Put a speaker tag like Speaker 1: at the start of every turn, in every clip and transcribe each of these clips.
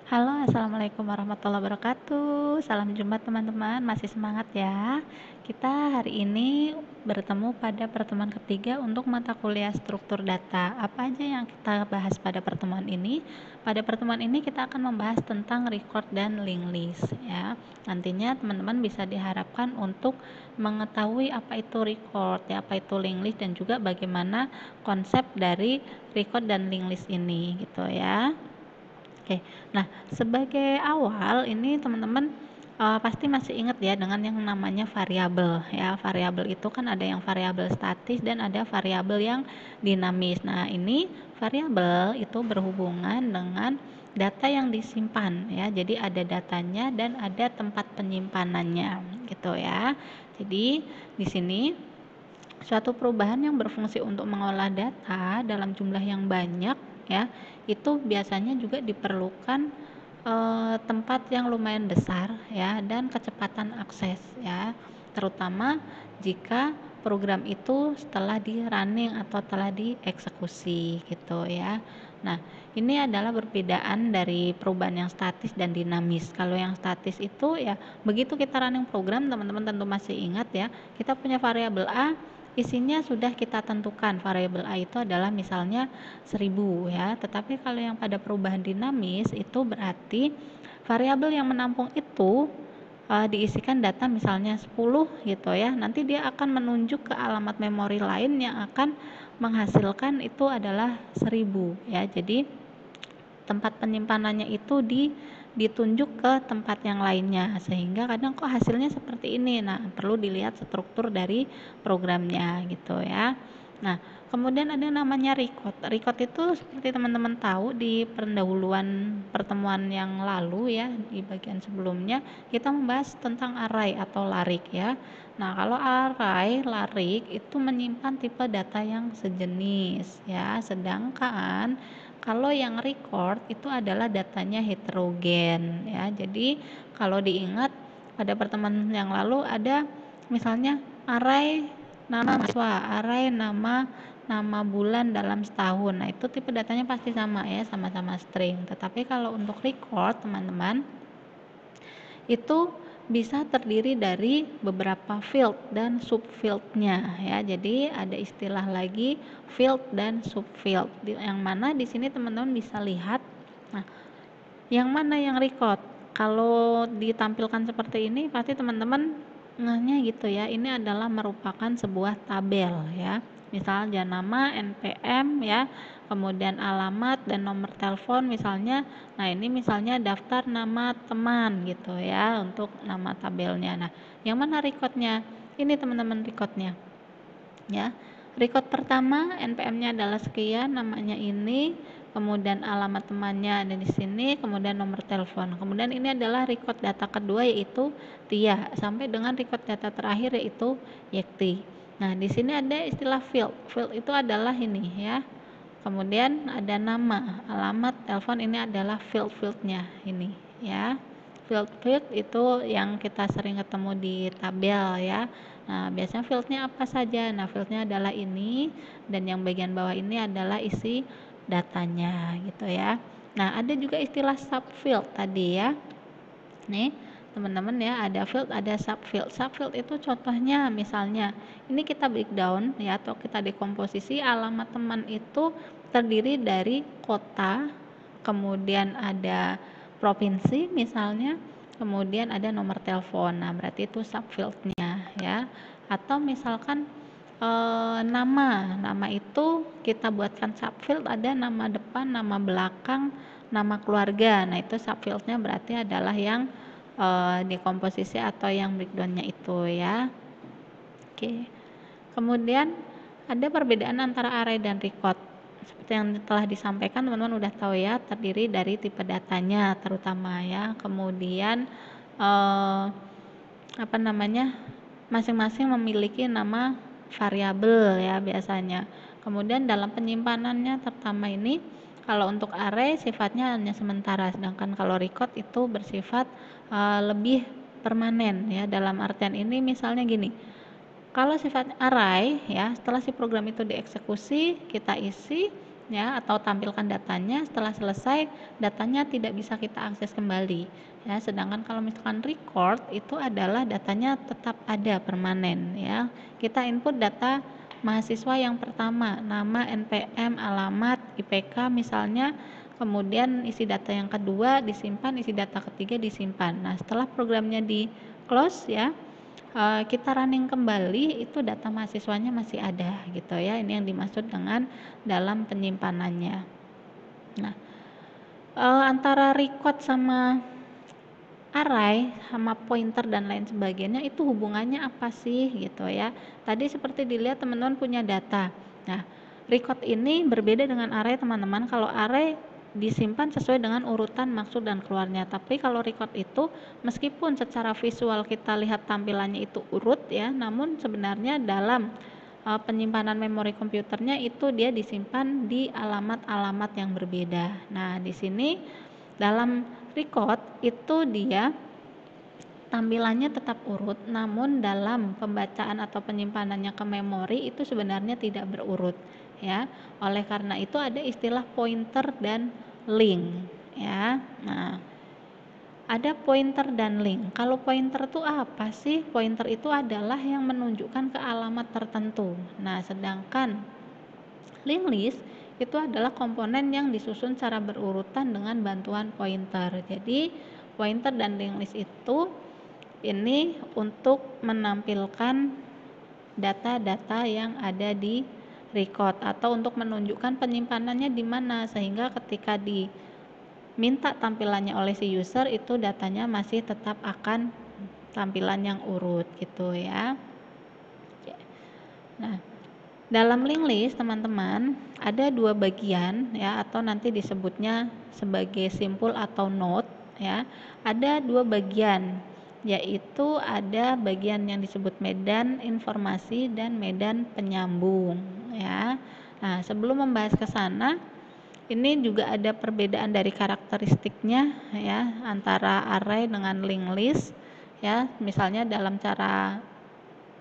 Speaker 1: Halo, assalamualaikum warahmatullahi wabarakatuh. Salam jumpa teman-teman, masih semangat ya. Kita hari ini bertemu pada pertemuan ketiga untuk mata kuliah struktur data. Apa aja yang kita bahas pada pertemuan ini? Pada pertemuan ini kita akan membahas tentang record dan linked list ya. Nantinya teman-teman bisa diharapkan untuk mengetahui apa itu record, ya, apa itu linked list dan juga bagaimana konsep dari record dan linked list ini gitu ya. Oke, nah sebagai awal ini teman-teman pasti masih ingat ya dengan yang namanya variabel ya. Variabel itu kan ada yang variabel statis dan ada variabel yang dinamis. Nah, ini variabel itu berhubungan dengan data yang disimpan ya. Jadi ada datanya dan ada tempat penyimpanannya gitu ya. Jadi di sini suatu perubahan yang berfungsi untuk mengolah data dalam jumlah yang banyak ya, itu biasanya juga diperlukan tempat yang lumayan besar ya dan kecepatan akses ya, terutama jika program itu setelah di running atau telah dieksekusi gitu ya. Nah, ini adalah perbedaan dari perubahan yang statis dan dinamis. Kalau yang statis itu ya begitu kita running program, teman-teman tentu masih ingat ya, kita punya variabel A, isinya sudah kita tentukan. Variabel A itu adalah misalnya 1000 ya. Tetapi kalau yang pada perubahan dinamis itu berarti variabel yang menampung itu diisikan data misalnya 10 gitu ya. Nanti dia akan menunjuk ke alamat memori lain yang akan menghasilkan itu adalah 1000 ya. Jadi tempat penyimpanannya itu ditunjuk ke tempat yang lainnya, sehingga kadang kok hasilnya seperti ini. Nah, perlu dilihat struktur dari programnya gitu ya. Nah, kemudian ada namanya record. Record itu seperti teman-teman tahu di pendahuluan pertemuan yang lalu ya, di bagian sebelumnya kita membahas tentang array atau larik ya. Nah, kalau array, larik itu menyimpan tipe data yang sejenis ya, sedangkan kalau yang record itu adalah datanya heterogen ya. Jadi kalau diingat pada pertemuan yang lalu ada misalnya array nama mahasiswa, array nama bulan dalam setahun. Nah, itu tipe datanya pasti sama ya, sama-sama string. Tetapi kalau untuk record, teman-teman, itu bisa terdiri dari beberapa field dan subfieldnya ya. Jadi ada istilah lagi field dan subfield, yang mana di sini teman-teman bisa lihat. Nah, yang mana yang record? Kalau ditampilkan seperti ini pasti teman-teman ngehnya gitu ya. Ini adalah merupakan sebuah tabel ya. Misalnya nama, NPM ya, kemudian alamat dan nomor telepon misalnya. Nah, ini misalnya daftar nama teman gitu ya untuk nama tabelnya. Nah, yang mana recordnya? Ini teman-teman recordnya ya. Record pertama NPM-nya adalah sekian, namanya ini, kemudian alamat temannya ada di sini, kemudian nomor telepon. Kemudian ini adalah record data kedua yaitu Tia, sampai dengan record data terakhir yaitu Yekti. Nah, di sini ada istilah field. Field itu adalah ini ya. Kemudian ada nama, alamat, telepon, ini adalah field-fieldnya ini ya. Field itu yang kita sering ketemu di tabel ya. Nah, biasanya fieldnya apa saja? Nah, fieldnya adalah ini, dan yang bagian bawah ini adalah isi datanya gitu ya. Nah, ada juga istilah subfield tadi ya. Nih, teman-teman ya, ada field, ada subfield. Subfield itu contohnya misalnya ini kita breakdown ya, atau kita dekomposisi, alamat teman itu terdiri dari kota, kemudian ada provinsi misalnya, kemudian ada nomor telepon. Nah, berarti itu subfieldnya ya. Atau misalkan nama itu kita buatkan subfield, ada nama depan, nama belakang, nama keluarga. Nah, itu subfieldnya berarti adalah yang dekomposisi atau yang breakdownnya itu ya. Oke. Kemudian ada perbedaan antara array dan record. Seperti yang telah disampaikan, teman-teman udah tahu ya, terdiri dari tipe datanya terutama ya. Kemudian apa namanya? Masing-masing memiliki nama variabel ya biasanya. Kemudian dalam penyimpanannya terutama ini, kalau untuk array sifatnya hanya sementara, sedangkan kalau record itu bersifat lebih permanen ya. Dalam artian ini misalnya gini, kalau sifat array ya, setelah si program itu dieksekusi, kita isi, ya, atau tampilkan datanya. Setelah selesai, datanya tidak bisa kita akses kembali, ya. Sedangkan kalau misalkan record itu adalah datanya tetap ada permanen, ya. Kita input data mahasiswa yang pertama, nama, NPM, alamat, IPK misalnya, kemudian isi data yang kedua disimpan, isi data ketiga disimpan. Nah, setelah programnya di close, ya, kita running kembali, itu data mahasiswanya masih ada gitu, ya. Ini yang dimaksud dengan dalam penyimpanannya. Nah, antara record sama array sama pointer dan lain sebagainya itu hubungannya apa sih gitu, ya. Tadi seperti dilihat teman-teman punya data. Nah, record ini berbeda dengan array teman-teman. Kalau array disimpan sesuai dengan urutan maksud dan keluarnya, tapi kalau record itu meskipun secara visual kita lihat tampilannya itu urut, ya, namun sebenarnya dalam penyimpanan memori komputernya itu dia disimpan di alamat-alamat yang berbeda. Nah, di sini dalam record itu dia tampilannya tetap urut, namun dalam pembacaan atau penyimpanannya ke memori itu sebenarnya tidak berurut, ya. Oleh karena itu ada istilah pointer dan link, ya. Nah, ada pointer dan link. Kalau pointer itu apa sih? Pointer itu adalah yang menunjukkan ke alamat tertentu. Nah, sedangkan linked list itu adalah komponen yang disusun secara berurutan dengan bantuan pointer. Jadi, pointer dan linked list itu ini untuk menampilkan data-data yang ada di record atau untuk menunjukkan penyimpanannya di mana, sehingga ketika diminta tampilannya oleh si user itu datanya masih tetap akan tampilan yang urut gitu, ya. Nah, dalam linked list teman-teman ada dua bagian, ya, atau nanti disebutnya sebagai simpul atau node, ya. Ada dua bagian, yaitu ada bagian yang disebut medan informasi dan medan penyambung, ya. Nah, sebelum membahas ke sana, ini juga ada perbedaan dari karakteristiknya, ya, antara array dengan linked list, ya. Misalnya dalam cara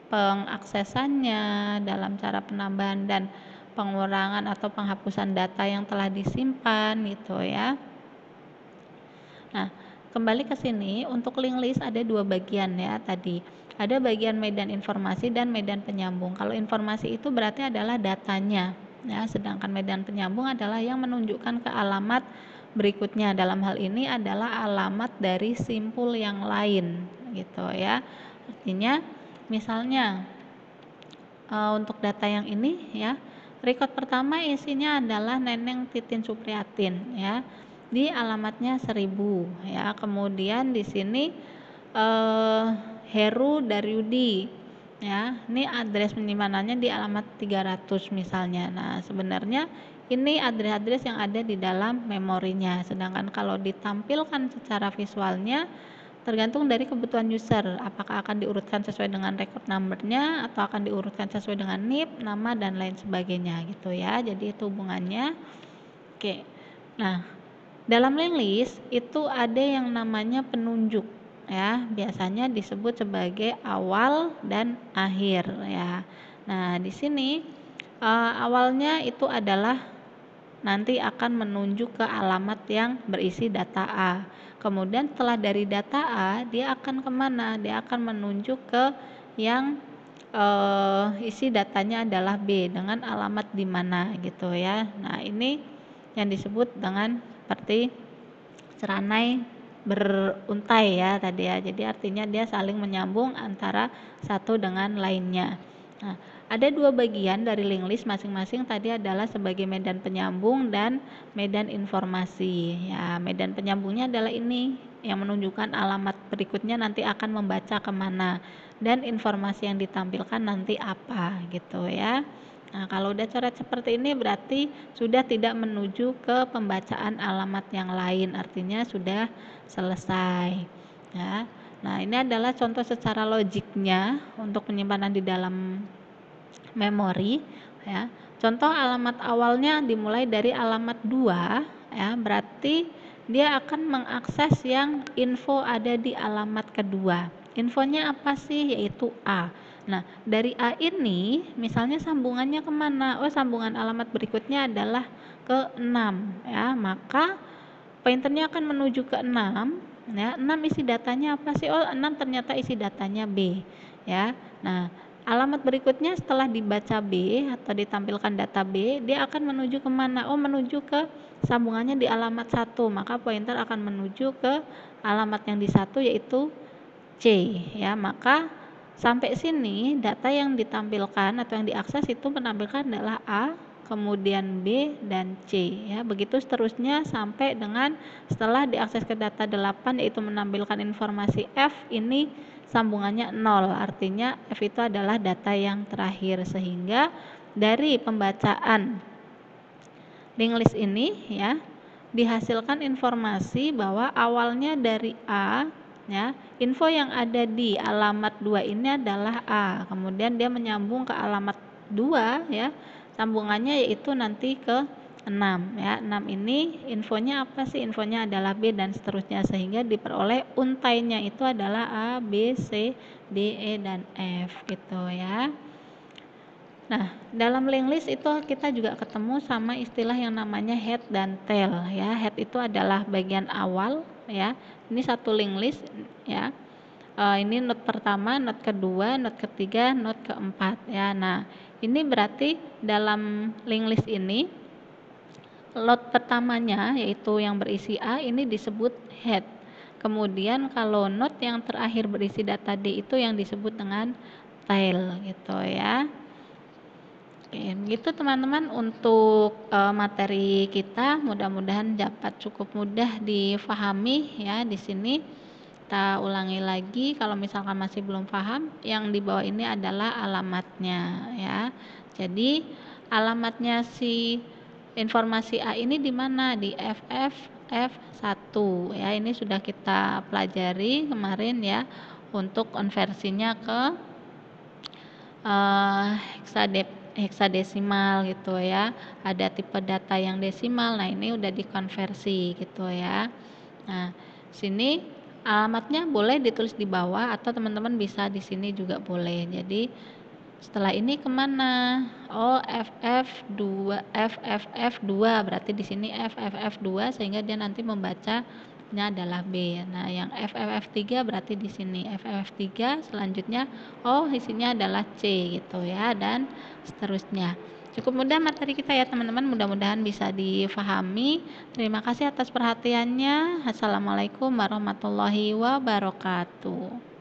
Speaker 1: pengaksesannya, dalam cara penambahan dan pengurangan atau penghapusan data yang telah disimpan gitu, ya. Nah, kembali ke sini, untuk linked list ada dua bagian, ya, tadi. Ada bagian medan informasi dan medan penyambung. Kalau informasi itu berarti adalah datanya, ya, sedangkan medan penyambung adalah yang menunjukkan ke alamat berikutnya. Dalam hal ini adalah alamat dari simpul yang lain gitu, ya. Artinya misalnya untuk data yang ini, ya, record pertama isinya adalah Neneng Titin Supriyatin, ya, di alamatnya 1000, ya. Kemudian di sini Heru Daryudi, ya, ini address penyimpanannya di alamat 300 misalnya. Nah, sebenarnya ini address-address yang ada di dalam memorinya, sedangkan kalau ditampilkan secara visualnya tergantung dari kebutuhan user, apakah akan diurutkan sesuai dengan record number-nya atau akan diurutkan sesuai dengan NIP, nama, dan lain sebagainya gitu, ya. Jadi itu hubungannya. Oke. Nah, dalam linked list itu ada yang namanya penunjuk, ya. Biasanya disebut sebagai awal dan akhir, ya. Nah, di sini awalnya itu adalah nanti akan menunjuk ke alamat yang berisi data A. Kemudian setelah dari data A, dia akan kemana? Dia akan menunjuk ke yang isi datanya adalah B dengan alamat di mana gitu, ya. Nah, ini yang disebut dengan seperti seranai beruntai, ya, tadi, ya. Jadi artinya dia saling menyambung antara satu dengan lainnya. Nah, ada dua bagian dari linked list masing-masing tadi adalah sebagai medan penyambung dan medan informasi, ya. Medan penyambungnya adalah ini yang menunjukkan alamat berikutnya nanti akan membaca kemana, dan informasi yang ditampilkan nanti apa gitu, ya. Nah, kalau udah coret seperti ini berarti sudah tidak menuju ke pembacaan alamat yang lain, artinya sudah selesai, ya. Nah, ini adalah contoh secara logiknya untuk penyimpanan di dalam memori, ya. Contoh alamat awalnya dimulai dari alamat 2, ya, berarti dia akan mengakses yang info ada di alamat kedua. Infonya apa sih? Yaitu A. Nah, dari A ini misalnya sambungannya kemana? Oh, sambungan alamat berikutnya adalah ke 6 ya. Maka pointernya akan menuju ke 6 ya. 6 isi datanya apa sih? Oh, 6 ternyata isi datanya B ya. Nah, alamat berikutnya setelah dibaca B atau ditampilkan data B, dia akan menuju kemana? Oh, menuju ke sambungannya di alamat 1. Maka pointer akan menuju ke alamat yang di 1 yaitu C ya. Maka sampai sini data yang ditampilkan atau yang diakses itu menampilkan adalah A, kemudian B dan C ya. Begitu seterusnya sampai dengan setelah diakses ke data 8 yaitu menampilkan informasi F, ini sambungannya 0. Artinya F itu adalah data yang terakhir, sehingga dari pembacaan linked list ini ya dihasilkan informasi bahwa awalnya dari A ya, info yang ada di alamat 2 ini adalah A, kemudian dia menyambung ke alamat 2 ya, sambungannya yaitu nanti ke 6 ya. 6 ini infonya apa sih? Infonya adalah B dan seterusnya, sehingga diperoleh untainya itu adalah A, B, C, D, E dan F gitu ya. Nah, dalam linked list itu kita juga ketemu sama istilah yang namanya head dan tail ya. Head itu adalah bagian awal ya. Ini satu linked list ya. Ini node pertama, node kedua, node ketiga, node keempat ya. Nah, ini berarti dalam linked list ini node pertamanya yaitu yang berisi A ini disebut head. Kemudian kalau node yang terakhir berisi data D itu yang disebut dengan tail gitu ya. Oke, gitu teman-teman untuk materi kita, mudah-mudahan dapat cukup mudah difahami ya. Di sini kita ulangi lagi, kalau misalkan masih belum paham, yang di bawah ini adalah alamatnya ya. Jadi alamatnya si informasi A ini di mana? Di FFF1 ya. Ini sudah kita pelajari kemarin ya, untuk konversinya ke heksadesimal gitu ya. Ada tipe data yang desimal. Nah, ini udah dikonversi gitu ya. Nah, sini alamatnya boleh ditulis di bawah atau teman-teman bisa di sini juga boleh. Jadi setelah ini kemana? Oh, FFF2 berarti di sini FFF2 sehingga dia nanti membacanya adalah B. Nah, yang FFF3 berarti di sini FFF3 selanjutnya oh isinya adalah C gitu ya, dan seterusnya. Cukup mudah materi kita ya teman-teman, mudah-mudahan bisa difahami. Terima kasih atas perhatiannya. Assalamualaikum warahmatullahi wabarakatuh.